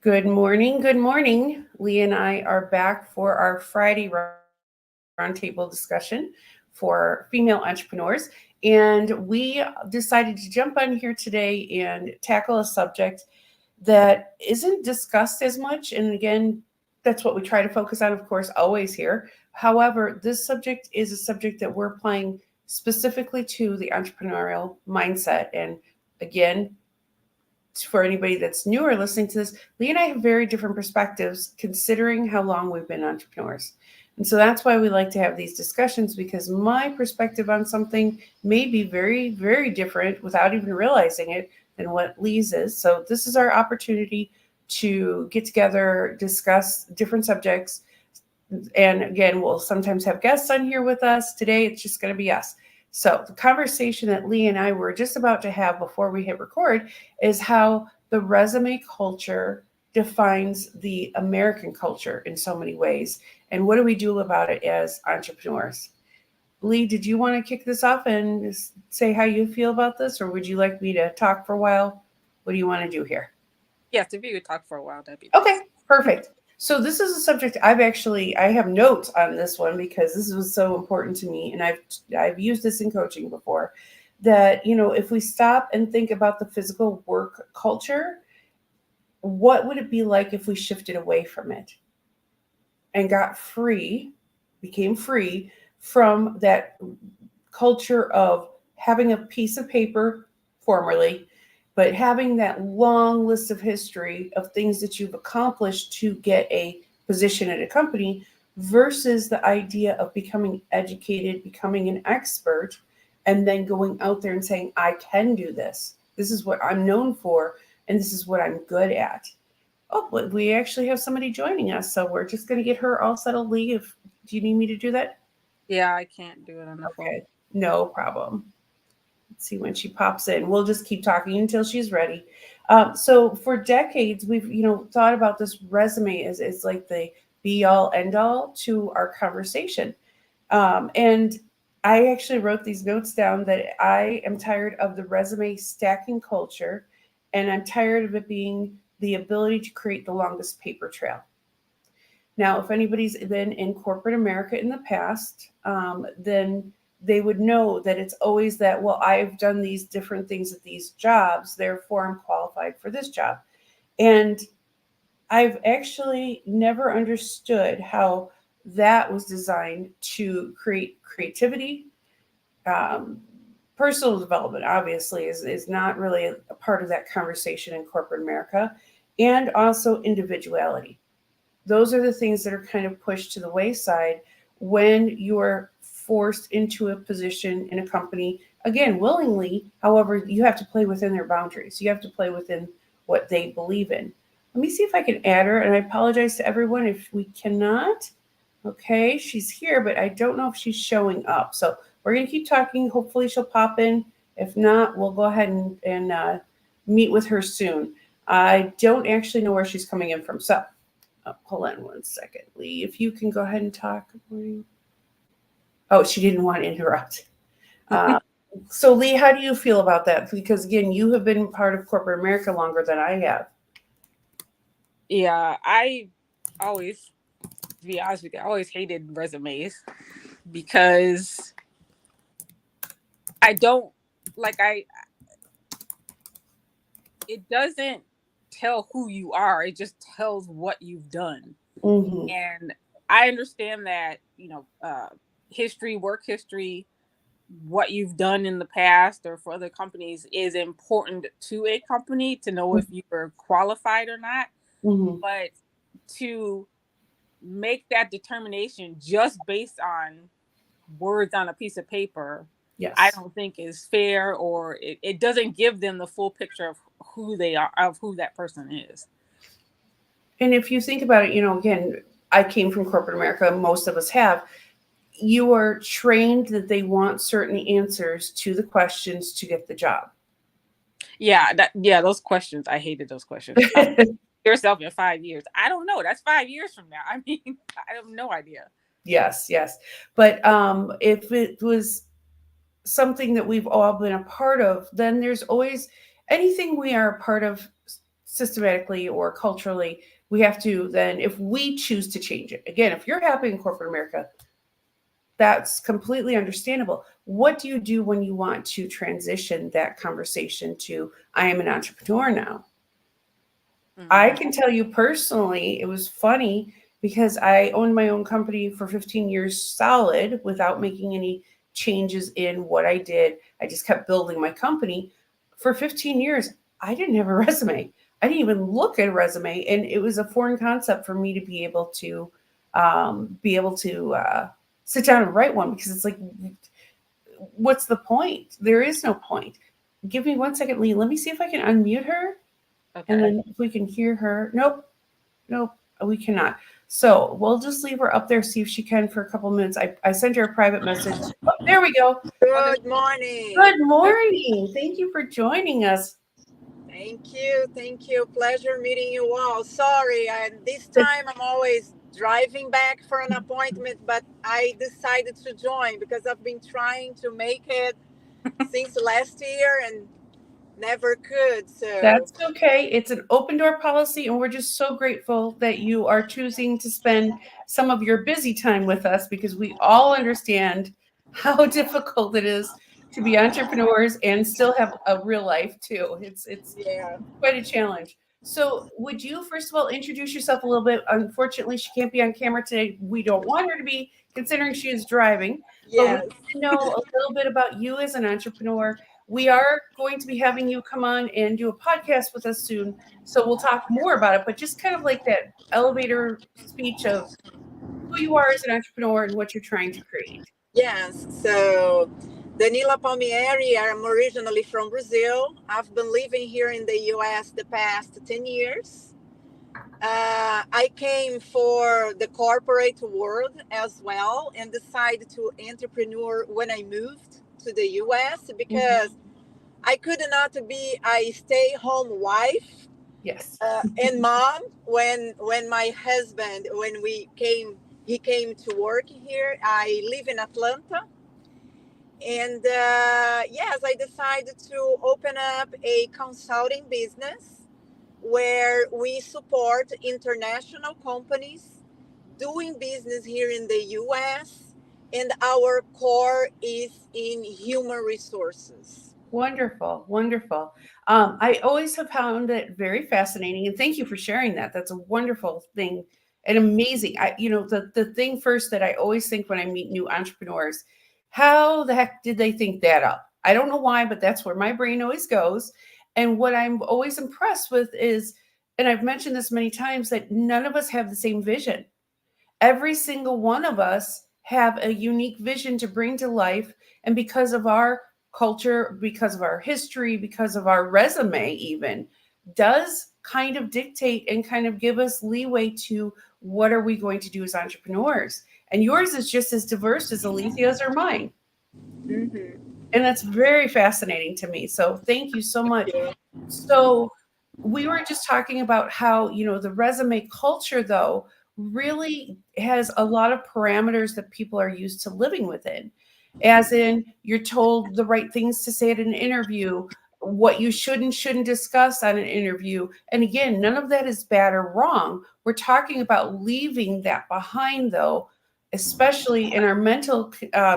Good morning. Good morning. Lee and I are back for our Friday roundtable discussion for female entrepreneurs. And we decided to jump on here today and tackle a subject that isn't discussed as much. And again, that's what we try to focus on, of course, always here. However, this subject is a subject that we're applying specifically to the entrepreneurial mindset. And again, for anybody that's new or listening to this, Lee and I have very different perspectives considering how long we've been entrepreneurs. And so that's why we like to have these discussions because my perspective on something may be very, very different without even realizing it than what Lee's is. So this is our opportunity to get together, discuss different subjects. And again, we'll sometimes have guests on here with us. Today, it's just going to be us. So, the conversation that Lee and I were just about to have before we hit record is how the resume culture defines the American culture in so many ways. And what do we do about it as entrepreneurs? Lee, did you want to kick this off and say how you feel about this, or would you like me to talk for a while? What do you want to do here? Yes, if you could talk for a while, that'd be Okay, nice. perfect. So this is a subject I have notes on this one because this was so important to me, and I've used this in coaching before. That if we stop and think about the physical work culture, what would it be like if we shifted away from it and became free from that culture of having a piece of paper formerly, but having that long list of history of things that you've accomplished to get a position at a company versus the idea of becoming educated, becoming an expert, and then going out there and saying, I can do this. This is what I'm known for, and this is what I'm good at. Oh, but we actually have somebody joining us, so we're just going to get her all settled. Lee, if do you need me to do that? Yeah, I can't do it on the phone. Okay, no problem. Let's see when she pops in. We'll just keep talking until she's ready. So for decades, we've thought about this resume as like the be all end all to our conversation. And I actually wrote these notes down that I am tired of the resume stacking culture, and I'm tired of it being the ability to create the longest paper trail. Now, if anybody's been in corporate America in the past, then they would know that it's always that, well, I've done these different things at these jobs, therefore I'm qualified for this job. And I've actually never understood how that was designed to create creativity. Um, Personal development, obviously, is not really a part of that conversation in corporate America, and also individuality. Those are the things that are kind of pushed to the wayside when you're forced into a position in a company, again, willingly. However, you have to play within their boundaries, you have to play within what they believe in. Let me see if I can add her, and I apologize to everyone if we cannot. Okay, she's here, but I don't know if she's showing up. So we're going to keep talking. Hopefully, she'll pop in. If not, we'll go ahead and meet with her soon. I don't actually know where she's coming in from. So hold on one second, Lee. If you can go ahead and talk. Oh, she didn't want to interrupt. Uh, so, Lee, how do you feel about that? Because again, you have been part of corporate America longer than I have. Yeah, I always, to be honest with you, I always hated resumes because I don't like I. It doesn't tell who you are. It just tells what you've done. Mm-hmm. And I understand that history, work history, what you've done in the past or for other companies is important to a company to know if you're qualified or not. Mm-hmm. But to make that determination just based on words on a piece of paper, I Yes. don't think is fair, or it doesn't give them the full picture of who they are, of who that person is. And if you think about it, again, I came from corporate America. Most of us have. You are trained that they want certain answers to the questions to get the job. Yeah, those questions, I hated those questions. Yourself in 5 years. I don't know. That's 5 years from now. I mean, I have no idea. Yes, yes. But if it was something that we've all been a part of, then there's always anything we are a part of systematically or culturally, we have to then, if we choose to change it, again, if you're happy in corporate America, that's completely understandable. What do you do when you want to transition that conversation to, I am an entrepreneur now? I Mhm. can tell you personally, it was funny because I owned my own company for 15 years solid without making any changes in what I did. I just kept building my company. For 15 years, I didn't have a resume. I didn't even look at a resume. And it was a foreign concept for me to be able to sit down and write one, because it's like, what's the point? There is no point. Give me 1 second, Lee. Let me see if I can unmute her. And Okay. then if we can hear her. Nope, nope, we cannot. So we'll just leave her up there, see if she can for a couple minutes. I sent her a private message. Oh, there we go. Oh, Good morning. good morning. Thank you for joining us. Thank you. Thank you. Pleasure meeting you all. Sorry, this time I'm always driving back for an appointment, but I decided to join because I've been trying to make it since last year and never could. So, That's okay. It's an open door policy, and we're just so grateful that you are choosing to spend some of your busy time with us, because we all understand how difficult it is to be entrepreneurs and still have a real life too. It's yeah. quite a challenge. So, would you first of all introduce yourself a little bit? Unfortunately, she can't be on camera today. We don't want her to be, considering she is driving, but we Yes. need to know a little bit about you as an entrepreneur. We are going to be having you come on and do a podcast with us soon, so we'll talk more about it. But just kind of like that elevator speech of who you are as an entrepreneur and what you're trying to create. Yes. So, Danila Palmieri, I'm originally from Brazil. I've been living here in the US the past 10 years. I came for the corporate world as well and decided to entrepreneur when I moved to the US Mhm. because I could not be a stay-home wife Yes. and mom when my husband when we came he came to work here. I live in Atlanta and yes, I decided to open up a consulting business where we support international companies doing business here in the US, and our core is in human resources. Wonderful, wonderful. I always have found it very fascinating, and thank you for sharing that. That's a wonderful thing and amazing. The thing first that I always think when I meet new entrepreneurs, how the heck did they think that up? I don't know why, but that's where my brain always goes. And what I'm always impressed with is, and I've mentioned this many times, that none of us have the same vision. Every single one of us have a unique vision to bring to life, and because of our culture, because of our history, because of our resume even, does kind of dictate and kind of give us leeway to what are we going to do as entrepreneurs. And yours is just as diverse as Aletheia's or mine, Mm-hmm. and that's very fascinating to me. So thank you so much. Yeah. So we were just talking about how, the resume culture, though, really has a lot of parameters that people are used to living within. As in, you're told the right things to say at an interview, what you should and shouldn't discuss on an interview. And again, none of that is bad or wrong. We're talking about leaving that behind, though, especially in our mental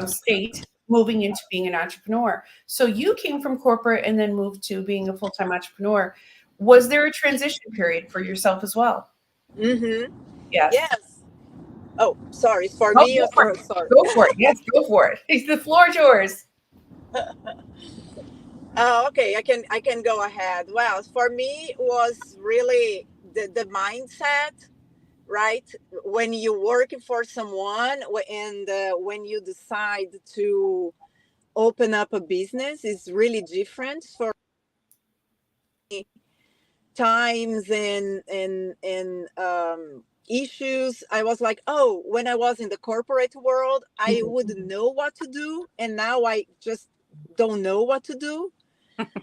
state, moving into being an entrepreneur. So you came from corporate and then moved to being a full-time entrepreneur. Was there a transition period for yourself as well? Mm-hmm. Yes. Yes. Oh, sorry. For Oh, me go or for it. for sorry. Go for it. Yes, go for it. The floor is yours. Oh, okay. I can go ahead. Well, for me, it was really the mindset, right? When you work for someone and when you decide to open up a business is really different for times and issues. I was like, oh, when I was in the corporate world, I Mhm. would know what to do, and now I just don't know what to do,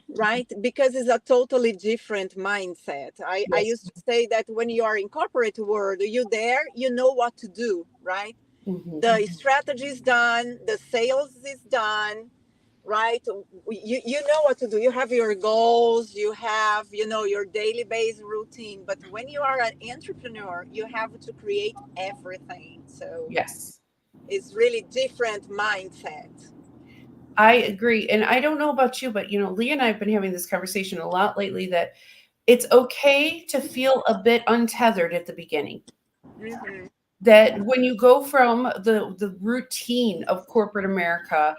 right? Because it's a totally different mindset. I Yes. used to say that when you are in corporate world, you there, you know what to do, right? Mhm. The strategy is done, the sales is done, right? You know what to do. You have your goals, you have, your daily base routine. But when you are an entrepreneur, you have to create everything. So Yes. it's really different mindset. I agree. And I don't know about you, but Lee and I have been having this conversation a lot lately that it's okay to feel a bit untethered at the beginning. Mm-hmm. That when you go from the routine of corporate America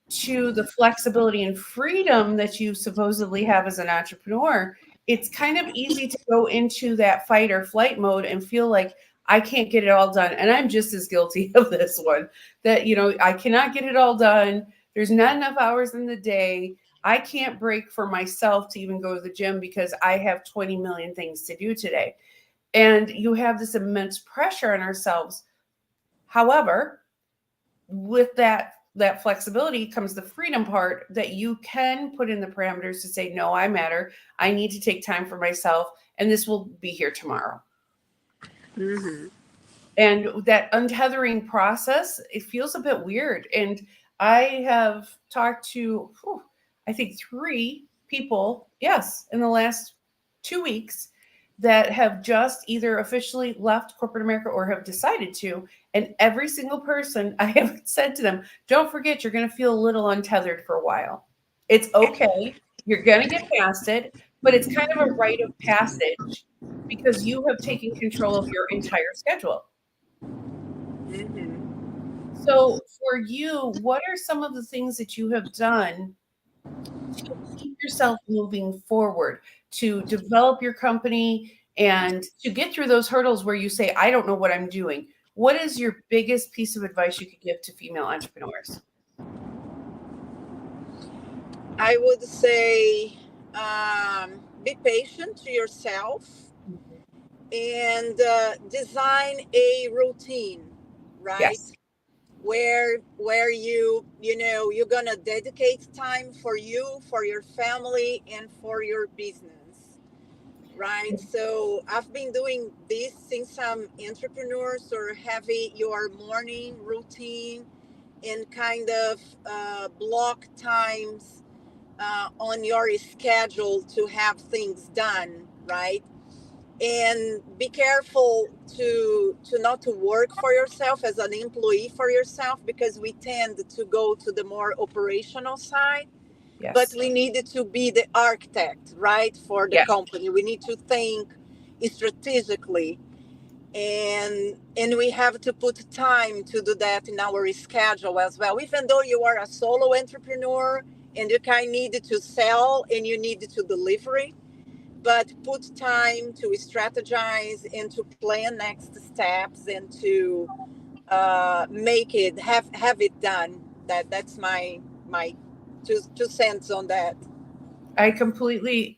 to the flexibility and freedom that you supposedly have as an entrepreneur, it's kind of easy to go into that fight or flight mode and feel like I can't get it all done. And I'm just as guilty of this one that, I cannot get it all done. There's not enough hours in the day. I can't break for myself to even go to the gym because I have 20 million things to do today. And you have this immense pressure on ourselves. However, with that flexibility comes the freedom part that you can put in the parameters to say, no, I matter. I need to take time for myself, and this will be here tomorrow. Mm-hmm. And that untethering process, it feels a bit weird. And I have talked to, I think 3 people, yes, in the last 2 weeks that have just either officially left corporate America or have decided to. And every single person I have said to them, don't forget, you're going to feel a little untethered for a while. It's okay. You're going to get past it, but it's kind of a rite of passage because you have taken control of your entire schedule. Mm-hmm. So for you, what are some of the things that you have done to keep yourself moving forward, to develop your company and to get through those hurdles where you say, I don't know what I'm doing? What is your biggest piece of advice you could give to female entrepreneurs? I would say be patient to yourself and design a routine, right? Yes. Where you're gonna dedicate time for you, for your family, and for your business, right? So I've been doing this since I'm entrepreneur. So having your morning routine and kind of block times on your schedule to have things done, right? And be careful to not to work for yourself as an employee for yourself, because we tend to go to the more operational side, but Yes. we needed to be the architect, right, for the Yes. company. We need to think strategically, and we have to put time to do that in our schedule as well. Even though you are a solo entrepreneur and you kind of need to sell and you need to deliver it, but put time to strategize and to plan next steps and to make it have it done. That's my two cents on that. I completely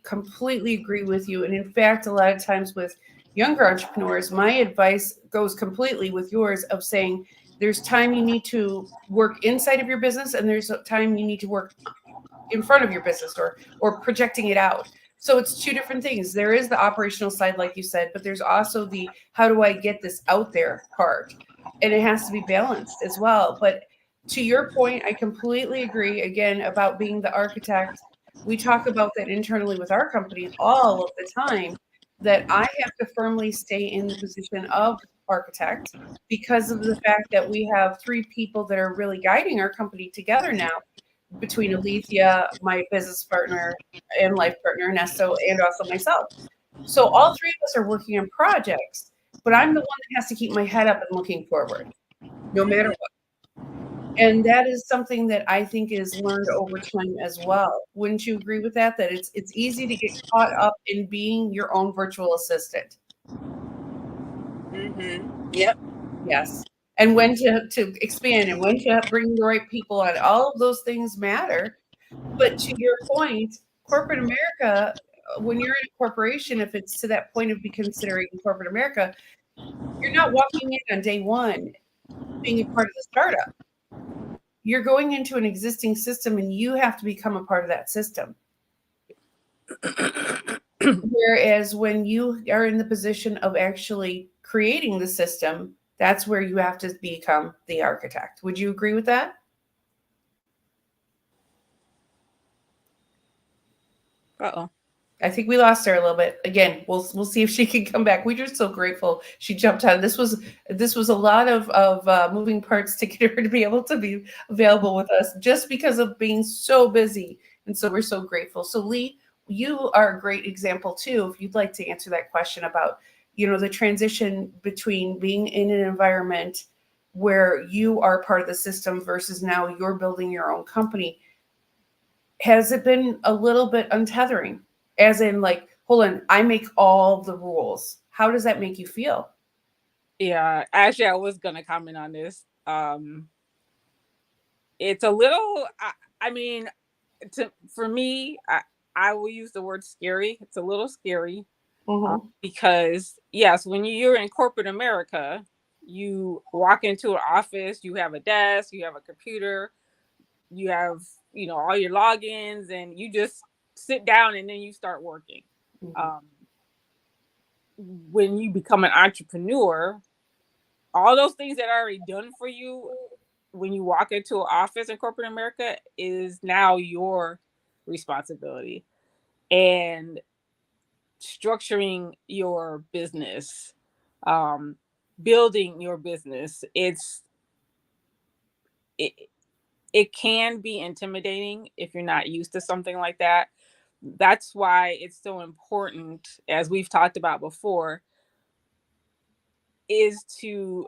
agree with you. And in fact, a lot of times with younger entrepreneurs, my advice goes completely with yours of saying there's time you need to work inside of your business and there's time you need to work in front of your business or projecting it out. So it's 2 different things. There is the operational side, like you said, but there's also the how do I get this out there part. And it has to be balanced as well. But to your point, I completely agree again about being the architect. We talk about that internally with our company all of the time, that I have to firmly stay in the position of architect because of the fact that we have 3 people that are really guiding our company together now, between Alethea, my business partner and life partner, Nesto, and also myself. So all 3 of us are working on projects, but I'm the one that has to keep my head up and looking forward, no matter what. And that is something that I think is learned over time as well. Wouldn't you agree with that? That it's easy to get caught up in being your own virtual assistant. Mm-hmm. Yep. Yes. And when to expand and when to bring the right people on. All of those things matter. But to your point, corporate America, when you're in a corporation, if it's to that point of be considering corporate America, you're not walking in on day one being a part of the startup. You're going into an existing system and you have to become a part of that system. Whereas when you are in the position of actually creating the system, that's where you have to become the architect. Would you agree with that? Uh-oh. I think we lost her a little bit. Again, we'll see if she can come back. We're just so grateful she jumped on. This was a lot of moving parts to get her to be able to be available with us, just because of being so busy. And so we're so grateful. So Lee, you are a great example too. If you'd like to answer that question about, the transition between being in an environment where you are part of the system versus now you're building your own company. Has it been a little bit untethering? As in, like, hold on, I make all the rules. How does that make you feel? Yeah, actually, I was gonna comment on this. It's a little. I mean, for me, I will use the word scary. It's a little scary Mm-hmm. because yes, when you're in corporate America, you walk into an office, you have a desk, you have a computer, you have all your logins, and you just sit down and then you start working. Mm-hmm. When you become an entrepreneur, all those things that are already done for you when you walk into an office in corporate America is now your responsibility. And structuring your business, um, building your business, it, it can be intimidating if you're not used to something like that. That's why it's so important, as we've talked about before, is to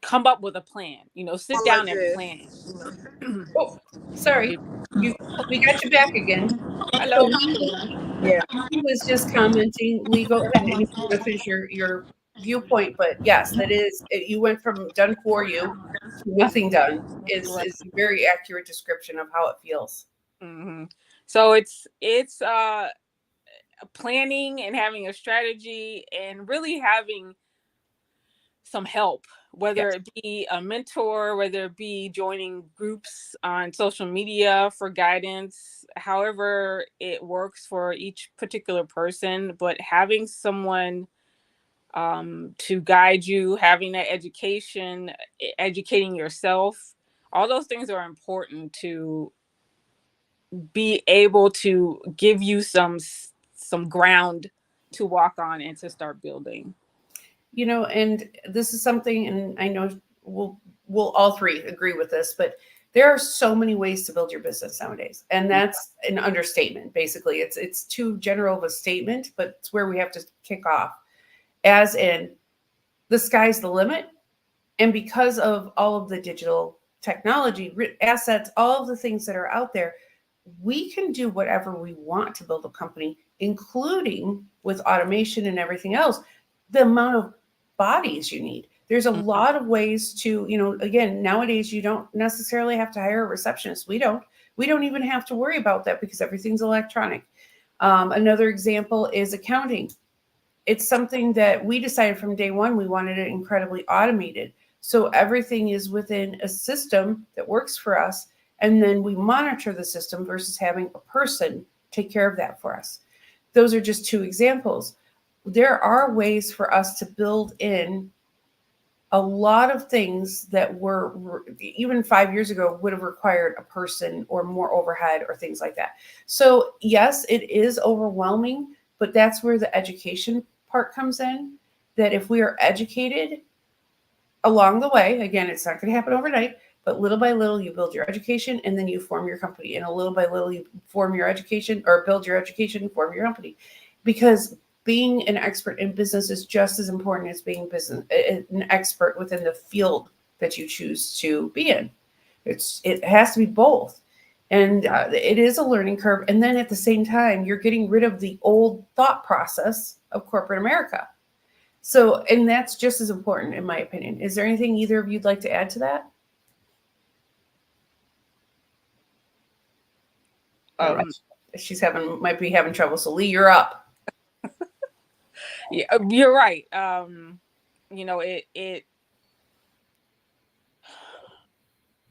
come up with a plan. Sit down and plan. Oh, sorry. You, we got you back again. So Hello. Yeah. He was just commenting. Lee, go ahead and if you want to finish your viewpoint. But yes, that is, you went from done for you to nothing done. Is a very accurate description of how it feels. Mm-hmm. So it's planning and having a strategy and really having some help, whether Yes. it be a mentor, whether it be joining groups on social media for guidance, however it works for each particular person. But having someone to guide you, having that education, educating yourself, all those things are important to be able to give you some ground to walk on and to start building. And this is something, and I know we'll all three agree with this, but there are so many ways to build your business nowadays, and that's an understatement. Basically, it's too general of a statement, but it's where we have to kick off. As in, the sky's the limit, and because of all of the digital technology assets, all of the things that are out there, we can do whatever we want to build a company, including with automation and everything else. The amount of bodies you need. There's a Mhm. lot of ways to, again, nowadays you don't necessarily have to hire a receptionist. We don't. We don't even have to worry about that because everything's electronic. Another example is accounting. It's something that we decided from day one we wanted it incredibly automated. So everything is within a system that works for us. And then we monitor the system versus having a person take care of that for us. Those are just two examples. There are ways for us to build in a lot of things that were even 5 years ago would have required a person or more overhead or things like that. So yes, it is overwhelming, but that's where the education part comes in. That if we are educated along the way, again, it's not going to happen overnight, but little by little, you build your education and then you form your company. And a little by little, you form your education or build your education and form your company. Because being an expert in business is just as important as being an expert within the field that you choose to be in. It has to be both. And it is a learning curve. And then at the same time, you're getting rid of the old thought process of corporate America. So, and that's just as important, in my opinion. Is there anything either of you'd like to add to that? I don't know. Um, Might be having trouble. So, Lee, you're up. yeah, you're right. It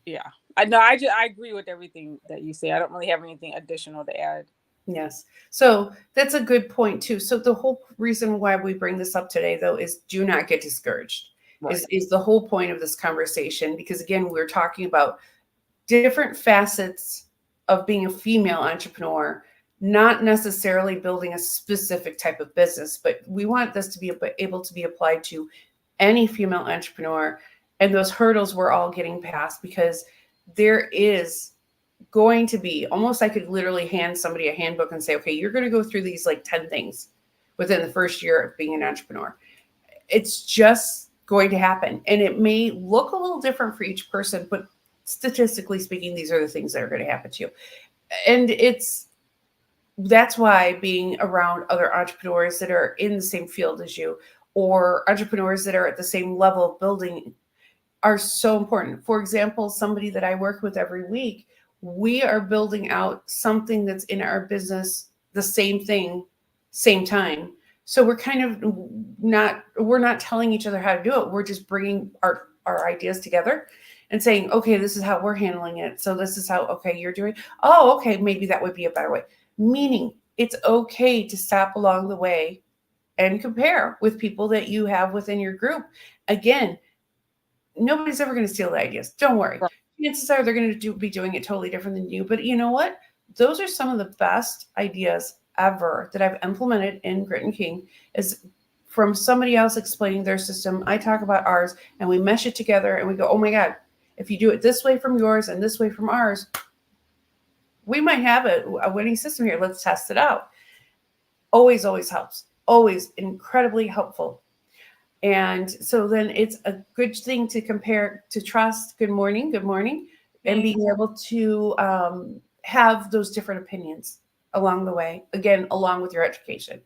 yeah. I agree with everything that you say. I don't really have anything additional to add. Yes. So that's a good point too. So the whole reason why we bring this up today, though, is do not get discouraged. Right. Is the whole point of this conversation, because again, we're talking about different facets of being a female entrepreneur, not necessarily building a specific type of business, but we want this to be able to be applied to any female entrepreneur. And those hurdles we're all getting past, because there is going to be, almost I could literally hand somebody a handbook and say, okay, you're going to go through these like 10 things within the first year of being an entrepreneur. It's just going to happen. And it may look a little different for each person, but statistically speaking, these are the things that are going to happen to you. And that's why being around other entrepreneurs that are in the same field as you, or entrepreneurs that are at the same level of building, are so important. For example, somebody that I work with every week, we are building out something that's in our business, the same thing, same time. So we're kind of we're not telling each other how to do it. We're just bringing our ideas together and saying, okay, this is how we're handling it. So this is how, okay, you're doing, oh, okay, maybe that would be a better way. Meaning it's okay to stop along the way and compare with people that you have within your group. Again, nobody's ever going to steal the ideas. Don't worry. Right. Chances are they're going to be doing it totally different than you. But you know what? Those are some of the best ideas ever that I've implemented in Grit and King, is from somebody else explaining their system. I talk about ours and we mesh it together and we go, oh my God, if you do it this way from yours and this way from ours, we might have a winning system here. Let's test it out. Always, always helps. Always incredibly helpful. And so then it's a good thing to compare, to trust. Good morning, and being able to have those different opinions along the way, again, along with your education.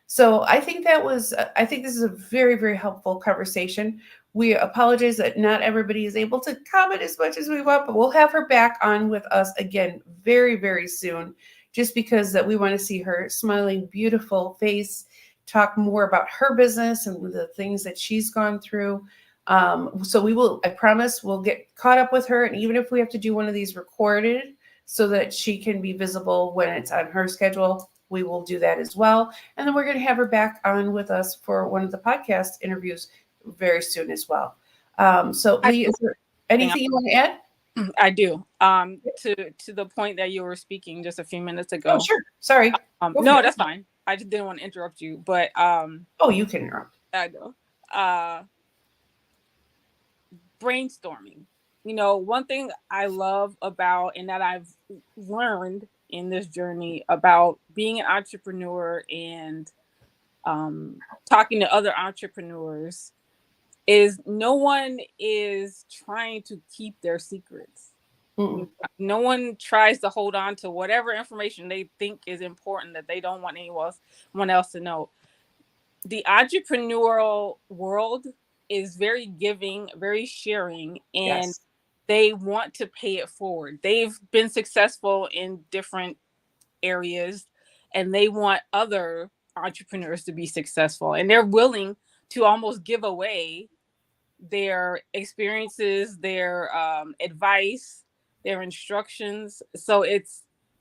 So I think this is a very, very helpful conversation. We apologize that not everybody is able to comment as much as we want, but we'll have her back on with us again very, very soon, just because that we want to see her smiling, beautiful face, talk more about her business and the things that she's gone through. So we will, I promise, we'll get caught up with her. And even if we have to do one of these recorded so that she can be visible when it's on her schedule, we will do that as well. And then we're going to have her back on with us for one of the podcast interviews very soon as well. So Lee, is there anything you want to add? I do. To the point that you were speaking just a few minutes ago. Oh, sure. Sorry. No, that's fine. I just didn't want to interrupt you, but oh, you can interrupt. I know. Brainstorming. You know, one thing I love about, and that I've learned in this journey about being an entrepreneur and talking to other entrepreneurs, is no one is trying to keep their secrets. Mm-mm. No one tries to hold on to whatever information they think is important that they don't want anyone else to know. The entrepreneurial world is very giving, very sharing, and yes, they want to pay it forward. They've been successful in different areas and they want other entrepreneurs to be successful, and they're willing to almost give away their experiences, their advice, their instructions. So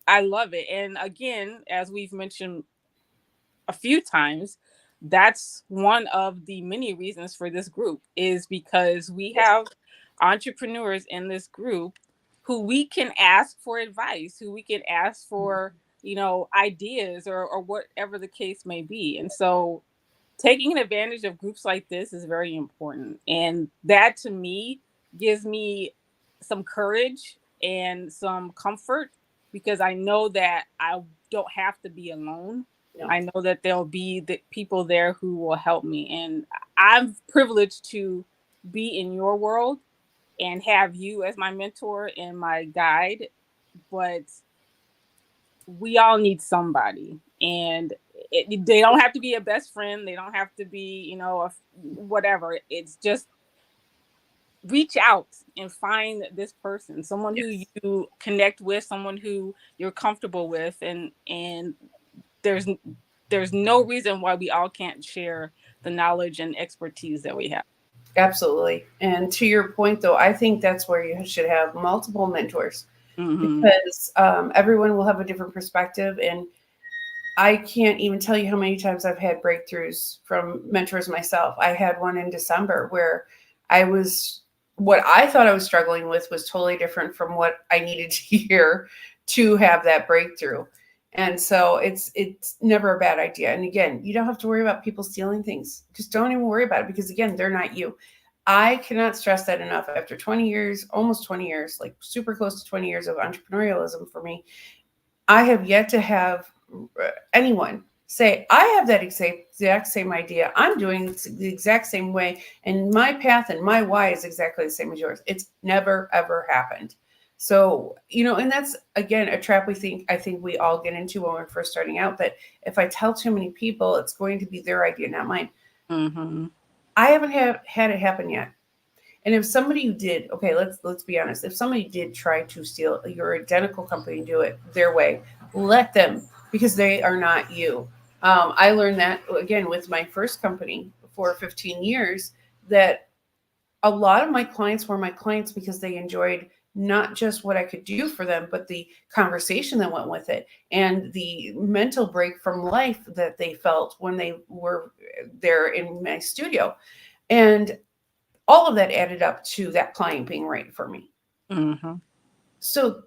I love it. And again, as we've mentioned a few times, that's one of the many reasons for this group, is because we have entrepreneurs in this group who we can ask for advice, who we can ask for, ideas or whatever the case may be. And so taking advantage of groups like this is very important. And that to me gives me some courage and some comfort, because I know that I don't have to be alone. Yeah. I know that there'll be the people there who will help me. And I'm privileged to be in your world and have you as my mentor and my guide. But we all need somebody. And they don't have to be a best friend. They don't have to be, whatever. It's just reach out and find this person, someone who you connect with, someone who you're comfortable with. And there's no reason why we all can't share the knowledge and expertise that we have. Absolutely. And to your point, though, I think that's where you should have multiple mentors, because everyone will have a different perspective. And I can't even tell you how many times I've had breakthroughs from mentors myself. I had one in December where what I thought I was struggling with was totally different from what I needed to hear to have that breakthrough. And so it's never a bad idea. And again, you don't have to worry about people stealing things. Just don't even worry about it, because again, they're not you. I cannot stress that enough. After 20 years, almost 20 years, like super close to 20 years of entrepreneurialism for me, I have yet to have anyone say, I have that exact same idea. I'm doing the exact same way, and my path and my why is exactly the same as yours. It's never, ever happened. So, and that's again a trap I think we all get into when we're first starting out, that if I tell too many people, it's going to be their idea, not mine. Mm-hmm. I haven't had it happen yet. And if somebody did, okay, let's be honest. If somebody did try to steal your identical company and do it their way, let them, because they are not you. I learned that again with my first company for 15 years, that a lot of my clients were my clients because they enjoyed not just what I could do for them, but the conversation that went with it and the mental break from life that they felt when they were there in my studio. And all of that added up to that client being right for me. Mm-hmm. So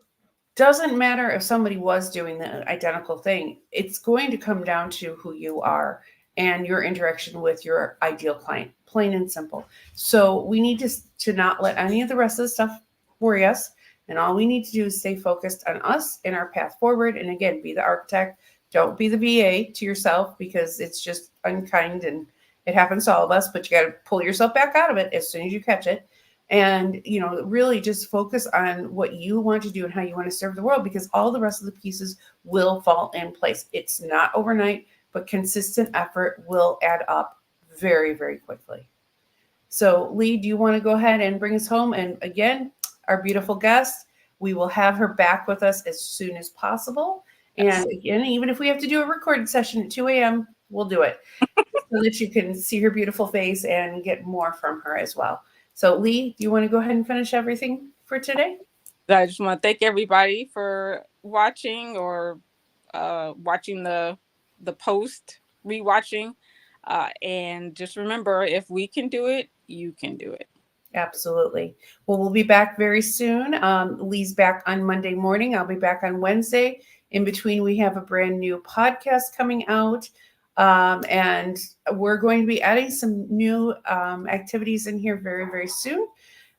doesn't matter if somebody was doing the identical thing. It's going to come down to who you are and your interaction with your ideal client, plain and simple. So we need to not let any of the rest of the stuff worry us. And all we need to do is stay focused on us and our path forward. And again, be the architect. Don't be the VA to yourself, because it's just unkind and it happens to all of us, but you got to pull yourself back out of it as soon as you catch it. And really just focus on what you want to do and how you want to serve the world, because all the rest of the pieces will fall in place. It's not overnight, but consistent effort will add up very, very quickly. So Lee, do you want to go ahead and bring us home? And again, our beautiful guest, we will have her back with us as soon as possible. Yes. And again, even if we have to do a recorded session at 2 a.m., we'll do it, so that you can see her beautiful face and get more from her as well. So, Lee, do you want to go ahead and finish everything for today? I just want to thank everybody for watching or watching the post, rewatching, and just remember, if we can do it, you can do it. Absolutely. Well, we'll be back very soon. Lee's back on Monday morning. I'll be back on Wednesday. In between, we have a brand new podcast coming out. And we're going to be adding some new activities in here very, very soon.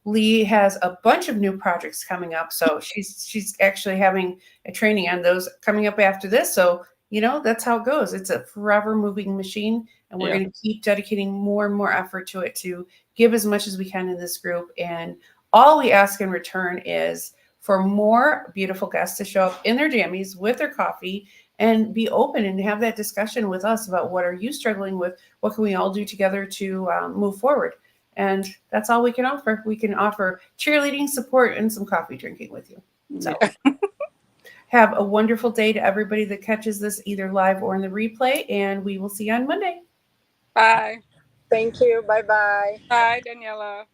Lee has a bunch of new projects coming up, so she's actually having a training on those coming up after this. So that's how it goes. It's a forever moving machine, and we're Yeah. going to keep dedicating more and more effort to it to give as much as we can in this group. And all we ask in return is for more beautiful guests to show up in their jammies with their coffee and be open and have that discussion with us about what are you struggling with, what can we all do together to move forward. And that's all we can offer. We can offer cheerleading, support, and some coffee drinking with you. So have a wonderful day to everybody that catches this either live or in the replay, and we will see you on Monday. Bye. Thank you. Bye bye. Bye, Daniela.